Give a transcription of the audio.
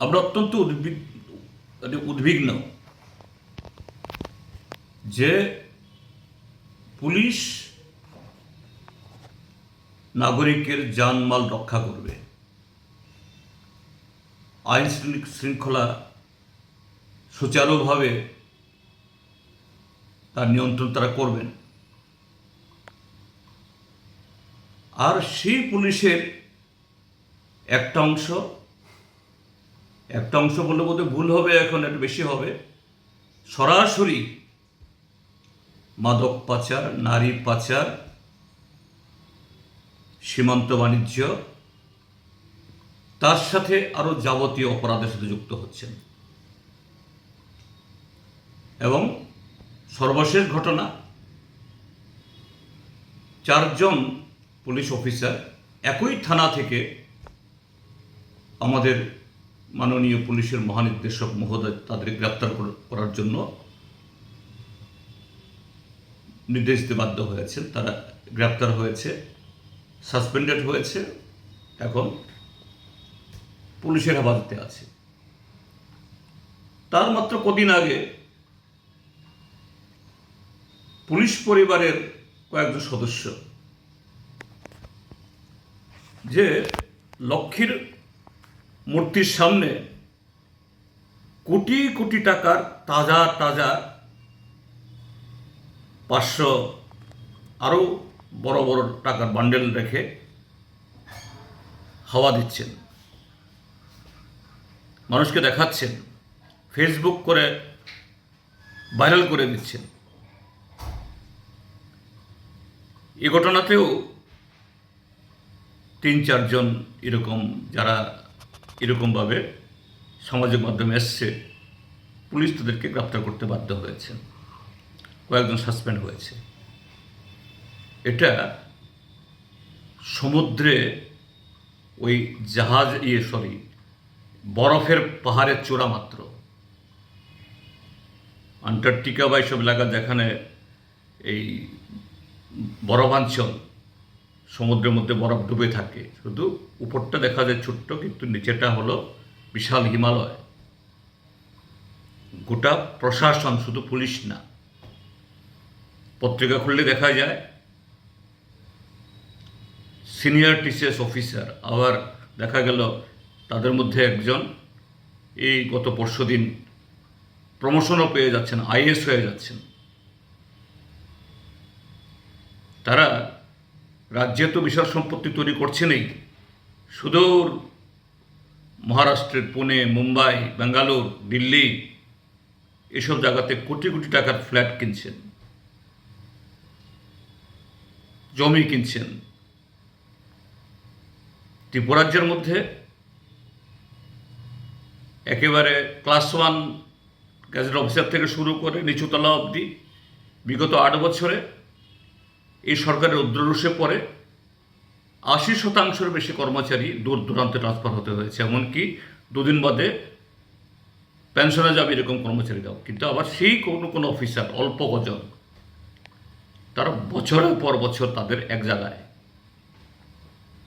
আমরা অত্যন্ত উদ্বিগ্ন যে পুলিশ নাগরিকের জানমাল রক্ষা করবে, আইন শৃঙ্খলা সুচারুভাবে তার নিয়ন্ত্রণ তারা করবেন। আর সেই পুলিশের একটা অংশ বললে বোধহয় ভুল হবে, এখন একটু বেশি হবে, সরাসরি মাদক পাচার, নারী পাচার, সীমান্ত বাণিজ্য, তার সাথে আরো যাবতীয় অপরাধের সাথে যুক্ত হচ্ছেন। এবং সর্বশেষ ঘটনা, 4 জন পুলিশ অফিসার একই থানা থেকে আমাদের মাননীয় পুলিশের মহানির্দেশক মহোদয় তাদের গ্রেপ্তার করার জন্য নির্দেশ দিতে বাধ্য হয়েছেন। তারা গ্রেপ্তার হয়েছে, সাসপেন্ডেড হয়েছে, এখন পুলিশের হেফাজতে আছে। তার মাত্র কদিন আগে পুলিশ পরিবারের কয়েকজন সদস্য যে লক্ষ্মীর মূর্তির সামনে কোটি কোটি টাকার তাজা 500 আরো বড় বড় টাকার বান্ডেল রেখে হাওয়া দিচ্ছেন, মানুষকে দেখাচ্ছেন, ফেসবুক করে ভাইরাল করে দিচ্ছেন। এই ঘটনাতেও 3-4 জন এরকম, যারা এরকমভাবে সামাজিক মাধ্যমে এসছে, পুলিশ তাদেরকে গ্রেপ্তার করতে বাধ্য হয়েছে, কয়েকজন সাসপেন্ড হয়েছে। এটা সমুদ্রে ওই বরফের পাহাড়ের চূড়া মাত্র। আন্টার্কটিকা বা এইসব এলাকা যেখানে এই বরফাঞ্চল, সমুদ্রের মধ্যে বরফ ডুবে থাকে, শুধু উপরটা দেখা যায় ছোট্ট, কিন্তু নিচেটা হলো বিশাল হিমালয়। গোটা প্রশাসন, শুধু পুলিশ না, পত্রিকা খুললে দেখা যায় সিনিয়র টিসিএস অফিসার, আবার দেখা গেল তাদের মধ্যে একজন এই গত পরশুদিন প্রমোশনও পেয়ে যাচ্ছেন, আইএস হয়ে যাচ্ছেন। তারা রাজ্যে তো বিশাল সম্পত্তি তৈরি করছেনই, সুদূর মহারাষ্ট্রের পুনে, মুম্বাই, বেঙ্গালুর, দিল্লি, এসব জায়গাতে কোটি কোটি টাকার ফ্ল্যাট কিনছেন, জমি কিনছেন। ত্রিপুরাজ্যের মধ্যে একেবারে ক্লাস 1 গ্যাজেট অফিসার থেকে শুরু করে নিচুতলা অবধি বিগত 8 বছরে এই সরকারের উদ্ররুষে পড়ে 80% বেশি কর্মচারী দূর দূরান্তে ট্রান্সফার হতে হয়েছে। এমনকি 2 দিন বাদে পেনশনে যাবে এরকম কর্মচারীরাও। কিন্তু আবার সেই কোনো অফিসার, অল্প কজন, তারা বছরের পর বছর তাদের এক জায়গায়